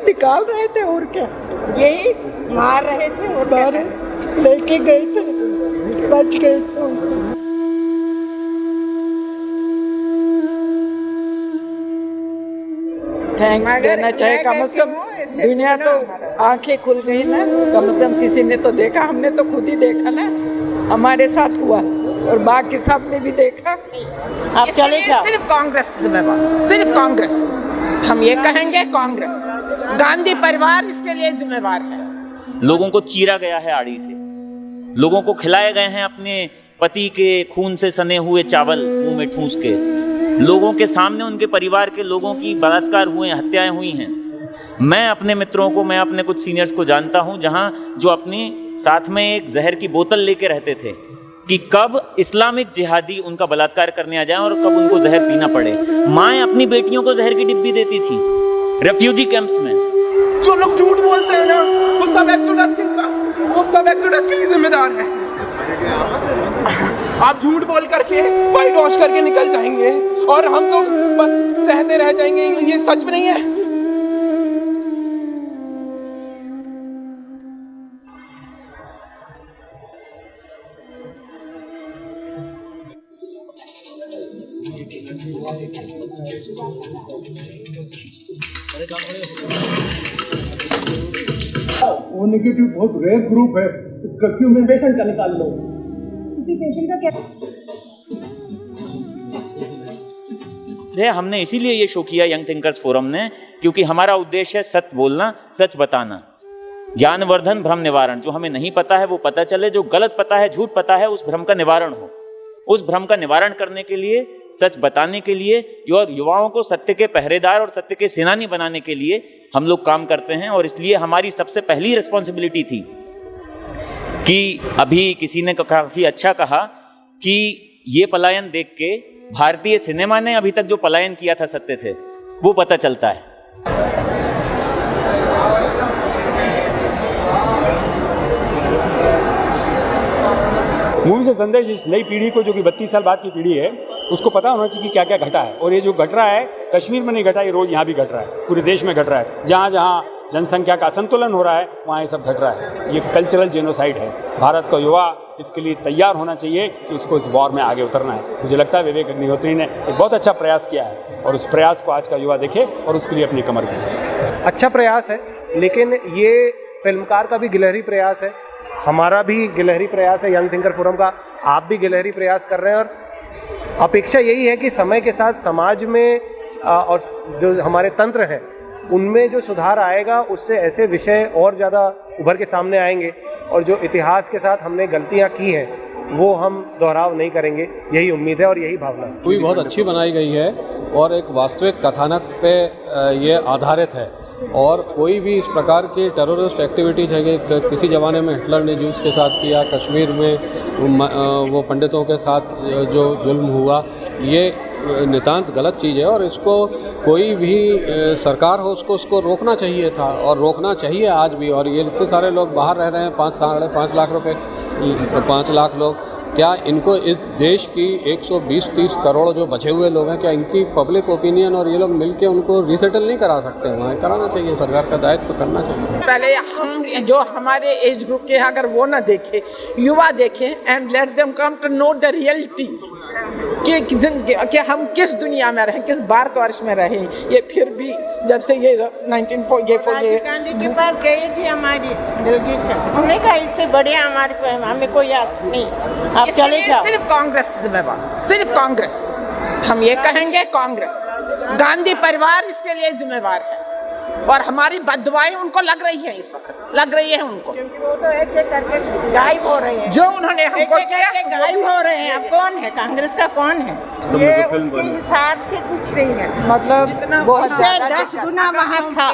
निकाल रहे थे और क्या, यही मार रहे थे और बाहर लेके गए थे, बच गए थे उसको। थैंक्स देना चाहिए, कम से कम दुनिया तो आंखें खुल गई ना, कम से कम किसी ने तो देखा, हमने तो खुद ही देखा ना, हमारे साथ हुआ और बाकी सब ने भी देखा। आप चले जाओ। सिर्फ कांग्रेस जिम्मेवार, सिर्फ कांग्रेस, हम ये कहेंगे कांग्रेस, गांधी परिवार इसके लिए जिम्मेवार है। लोगों को चीरा गया है आड़ी से, लोगों को खिलाए गए हैं अपने पति के खून से सने हुए चावल मुंह में ठूस के, लोगों के सामने उनके परिवार के लोगों की बलात्कार हुए, हत्याएं हुई हैं। मैं अपने मित्रों को, मैं अपने कुछ सीनियर्स को जानता हूं जहां जो अपने साथ में एक जहर की बोतल लेके रहते थे कि कब इस्लामिक जिहादी उनका बलात्कार करने आ जाए और कब उनको जहर पीना पड़े। माएँ अपनी बेटियों को जहर की डिब्बी देती थी रेफ्यूजी कैंप्स में। जो लोग झूठ बोलते हैं ना, वो सब एक्सोडस के जिम्मेदार हैं। आप झूठ बोल करके, वाइट वॉश करके निकल जाएंगे और हम लोग बस सहते रह जाएंगे, ये सच में नहीं है। वो नेगेटिव बहुत रेयर ग्रुप है, इस कर्फ्यू में पेशेंट का निकाल लो। किसी पेशेंट का क्या? हमने इसीलिए ये शो किया यंग थिंकर्स फोरम ने, क्योंकि हमारा उद्देश्य है सत्य बोलना, सच बताना, ज्ञानवर्धन, भ्रम निवारण। जो हमें नहीं पता है वो पता चले, जो गलत पता है, झूठ पता है, उस भ्रम का निवारण हो। उस भ्रम का निवारण करने के लिए, सच बताने के लिए और युवाओं को सत्य के पहरेदार और सत्य के सेनानी बनाने के लिए हम लोग काम करते हैं। और इसलिए हमारी सबसे पहली रिस्पॉन्सिबिलिटी थी कि अभी किसी ने काफी अच्छा कहा कि ये पलायन देख के भारतीय सिनेमा ने अभी तक जो पलायन किया था सत्य से, वो पता चलता है। मूवी से संदेश इस नई पीढ़ी को, जो कि 32 साल बाद की पीढ़ी है, उसको पता होना चाहिए कि क्या क्या घटा है। और ये जो घट रहा है कश्मीर में नहीं घटा, ये रोज़ यहाँ भी घट रहा है, पूरे देश में घट रहा है। जहाँ जहाँ जनसंख्या का असंतुलन हो रहा है वहाँ ये सब घट रहा है। ये कल्चरल जेनोसाइड है। भारत का युवा इसके लिए तैयार होना चाहिए कि उसको इस वॉर में आगे उतरना है। मुझे लगता है विवेक अग्निहोत्री ने एक बहुत अच्छा प्रयास किया है और उस प्रयास को आज का युवा देखे और उसके लिए अपनी कमर कसे। अच्छा प्रयास है, लेकिन ये फिल्मकार का भी गिलहरी प्रयास है, हमारा भी गिलहरी प्रयास है, यंग थिंकर फोरम का। आप भी गिलहरी प्रयास कर रहे हैं और अपेक्षा यही है कि समय के साथ समाज में और जो हमारे तंत्र हैं उनमें जो सुधार आएगा, उससे ऐसे विषय और ज़्यादा उभर के सामने आएंगे और जो इतिहास के साथ हमने गलतियाँ की हैं वो हम दोहराव नहीं करेंगे। यही उम्मीद है और यही भावना। मूवी बहुत अच्छी बनाई गई है और एक वास्तविक कथानक पे ये आधारित है। और कोई भी इस प्रकार की टेररिस्ट एक्टिविटीज है कि किसी ज़माने में हिटलर ने जूस के साथ किया, कश्मीर में वो पंडितों के साथ जो जुल्म हुआ, ये नितांत गलत चीज़ है और इसको कोई भी सरकार हो उसको रोकना चाहिए था और रोकना चाहिए आज भी। और ये इतने सारे लोग बाहर रह रहे हैं, 5.5 लाख रुपए, 5 लाख लोग, क्या इनको इस देश की 120-30 करोड़ जो बचे हुए लोग हैं, क्या इनकी पब्लिक ओपिनियन और ये लोग मिलके उनको रिसेटल नहीं करा सकते? वहाँ कराना चाहिए, सरकार का दायित्व तो करना चाहिए। पहले हम जो हमारे एज ग्रुप के हैं अगर वो ना देखे, युवा देखें and let them come to know the reality कि हम किस दुनिया में रहें, किस भारतवर्ष में रहें। ये फिर भी जब से ये 1944 गांधी के पास गई थी हमारी डेलीगेशन, उन्होंने कहा इससे बड़े हमें कोई याद नहीं, आप चले जाओ। सिर्फ कांग्रेस जिम्मेवार, सिर्फ कांग्रेस, हम ये कहेंगे कांग्रेस, गांधी परिवार इसके लिए जिम्मेवार है। और हमारी बददुआएं उनको लग रही है, इस वक्त लग रही है उनको, क्योंकि वो तो एक एक करके गायब हो रहे हैं। जो उन्होंने हमको किया गायब हो रहे हैं। अब कौन है कांग्रेस का, कौन है? ये उसके हिसाब से कुछ नहीं है, मतलब उससे 10 गुना वहाँ था।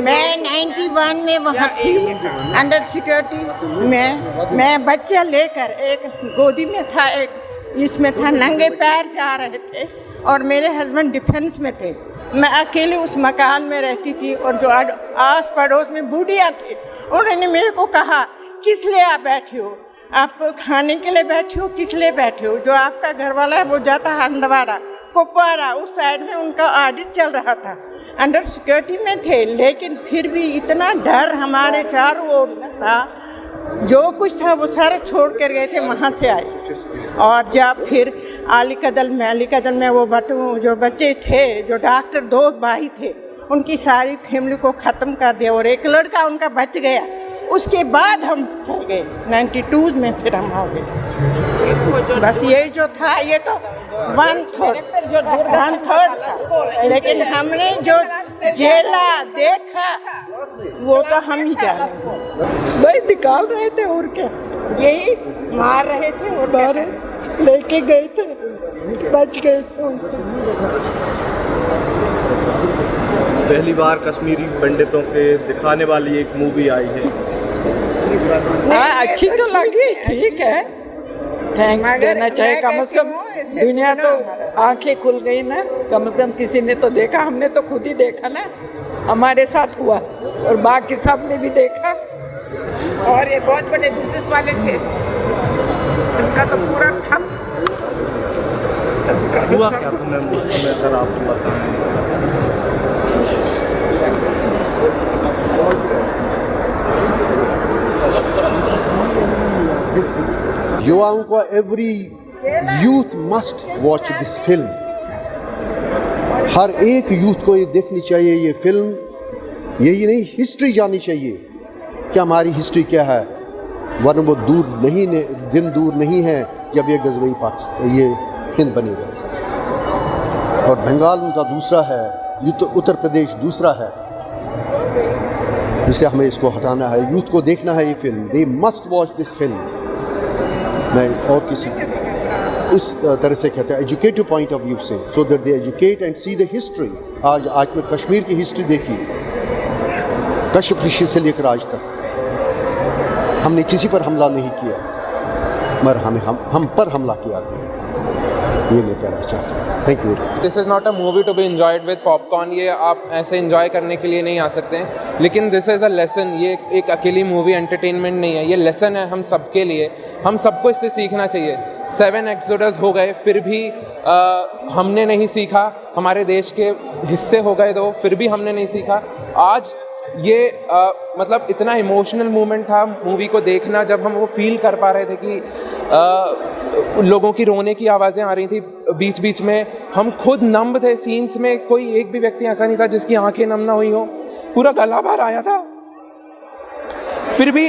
मैं 91 में वहाँ थी अंडर सिक्योरिटी में। मैं बच्चा लेकर एक गोदी में था, एक इसमें था, नंगे पैर जा रहे थे और मेरे हस्बैंड डिफेंस में थे। मैं अकेले उस मकान में रहती थी और जो आस पड़ोस में बूढ़िया थी, उन्होंने मेरे को कहा किस लिए आप बैठे हो, आप खाने के लिए बैठे हो, किस लिए बैठे हो? जो आपका घर वाला है वो जाता है हंदवाड़ा, कुपवाड़ा उस साइड में उनका ऑडिट चल रहा था, अंडर सिक्योरिटी में थे, लेकिन फिर भी इतना डर हमारे चारों ओर से था, जो कुछ था वो सारा छोड़ कर गए थे, वहाँ से आए। और जब फिर अलीकदल में वो जो बच्चे थे, जो डॉक्टर 2 भाई थे, उनकी सारी फैमिली को ख़त्म कर दिया और एक लड़का उनका बच गया। उसके बाद हम चल गए 92 में, फिर हम आ गए। बस ये जो था ये तो 1/3 था, लेकिन हमने जो झेला देखा वो तो हम ही जाने। भाई निकाल रहे थे और क्या, यही मार रहे थे और बाहर लेके गए थे, बच गए थे। पहली बार कश्मीरी पंडितों के दिखाने वाली एक मूवी आई है। हाँ, अच्छी तो लगी, ठीक है, थैंक्स देना चाहिए। कम से कम दुनिया तो आंखें खुल गई ना, कम से कम किसी ने तो देखा। हमने तो खुद ही देखा ना, हमारे साथ हुआ, और बाकी सब ने भी देखा। और ये बहुत बड़े बिजनेस वाले थे, उनका तो पूरा ठप। हुआ क्या तुम्हें उस समय, सर आपको बताएं। युवाओं को every youth must watch this film. हर एक यूथ को ये देखनी चाहिए ये फिल्म। यही नहीं, हिस्ट्री जाननी चाहिए कि हमारी हिस्ट्री क्या है, वरना वो दिन दूर नहीं है जब ये गजबई पाकिस्तान ये हिंद बनेगा। और बंगाल उनका दूसरा है, उत्तर प्रदेश दूसरा है, इसलिए हमें इसको हटाना है। यूथ को देखना है ये film, they must watch this film. मैं और किसी इस तरह से कहते हैं एजुकेटिव पॉइंट ऑफ व्यू से, so that they educate and see the history. आज में कश्मीर की हिस्ट्री देखी, कश्मीर से लेकर आज तक हमने किसी पर हमला नहीं किया, मगर हम पर हमला किया गया। ये मैं कहना चाहता हूँ। Thank you. This is not a movie to be enjoyed with popcorn. ये आप ऐसे एंजॉय करने के लिए नहीं आ सकते हैं, लेकिन दिस इज़ अ लेसन। ये एक अकेली मूवी एंटरटेनमेंट नहीं है, ये लेसन है हम सबके लिए। हम सबको इससे सीखना चाहिए। 7 एक्सोडस हो गए, फिर भी हमने नहीं सीखा। हमारे देश के हिस्से हो गए 2, फिर भी हमने नहीं सीखा। आज ये मतलब इतना इमोशनल मोमेंट था मूवी को देखना, जब हम वो फील कर पा रहे थे कि लोगों की रोने की आवाज़ें आ रही थी बीच बीच में। हम खुद नम थे सीन्स में, कोई एक भी व्यक्ति ऐसा नहीं था जिसकी आंखें नम ना हुई हो, पूरा गला भर आया था। फिर भी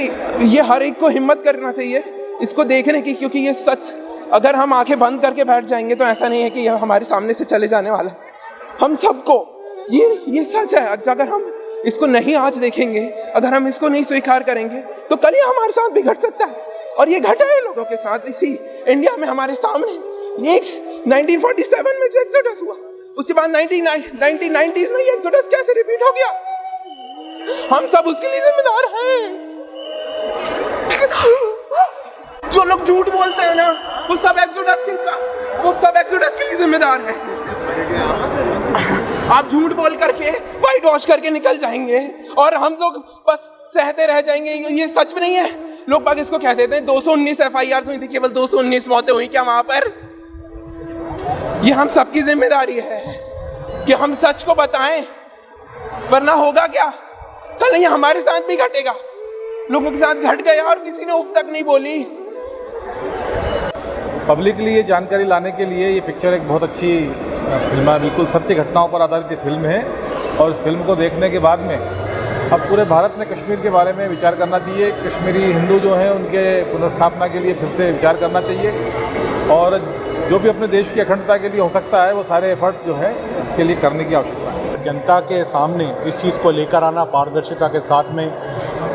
ये हर एक को हिम्मत करना चाहिए इसको देखने की, क्योंकि ये सच, अगर हम आंखें बंद करके बैठ जाएंगे तो ऐसा नहीं है कि यह हमारे सामने से चले जाने वाला है। हम सबको ये सच है। अगर हम इसको नहीं आज देखेंगे, अगर हम इसको नहीं स्वीकार करेंगे, तो कल ये हमारे साथ भी घट सकता है। और ये घटा है लोगों के साथ इसी इंडिया में हमारे सामने। ये 1947 में जो एक्सोडस हुआ, उसके बाद 1990s में ये एक्सोडस कैसे रिपीट हो गया, हम सब उसके लिए जिम्मेदार हैं। जो लोग झूठ बोलते हैं ना, वो सब एक्सोडस के लिए जिम्मेदार हैं। आप झूठ बोल करके, वाइट वॉश करके निकल जाएंगे और हम लोग बस सहते रह जाएंगे। ये सच में नहीं है। लोग बाग इसको कह देते हैं 219 FIR हुई थी, केवल 219 मौतें हुई क्या वहां पर? ये हम सबकी जिम्मेदारी है कि हम सच को बताएं, वरना होगा क्या, कल ये हमारे साथ भी घटेगा। लोगों के साथ घट गया और किसी ने उफ तक नहीं बोली। पब्लिक के लिए जानकारी लाने के लिए ये पिक्चर एक बहुत अच्छी फिल्म है, बिल्कुल सत्य घटनाओं पर आधारित ये फिल्म है। और इस फिल्म को देखने के बाद में अब पूरे भारत में कश्मीर के बारे में विचार करना चाहिए। कश्मीरी हिंदू जो हैं उनके पुनर्स्थापना के लिए फिर से विचार करना चाहिए, और जो भी अपने देश की अखंडता के लिए हो सकता है वो सारे एफर्ट्स जो है इसके लिए करने की आवश्यकता है। जनता के सामने इस चीज़ को लेकर आना पारदर्शिता के साथ में,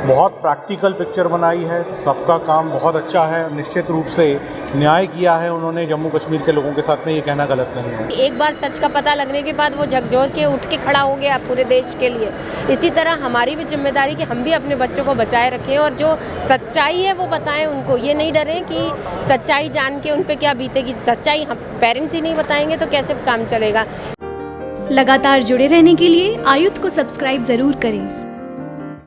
बहुत प्रैक्टिकल पिक्चर बनाई है। सबका काम बहुत अच्छा है, निश्चित रूप से न्याय किया है उन्होंने जम्मू कश्मीर के लोगों के साथ में, ये कहना गलत नहीं है। एक बार सच का पता लगने के बाद वो झकझोर के उठ के खड़ा हो गया पूरे देश के लिए। इसी तरह हमारी भी जिम्मेदारी कि हम भी अपने बच्चों को बचाए रखें और जो सच्चाई है वो बताएं उनको। ये नहीं डरें कि सच्चाई जान के उन पे क्या बीतेगी। सच्चाई हम पेरेंट्स ही नहीं बताएंगे तो कैसे काम चलेगा। लगातार जुड़े रहने के लिए आयुध को सब्सक्राइब ज़रूर करें।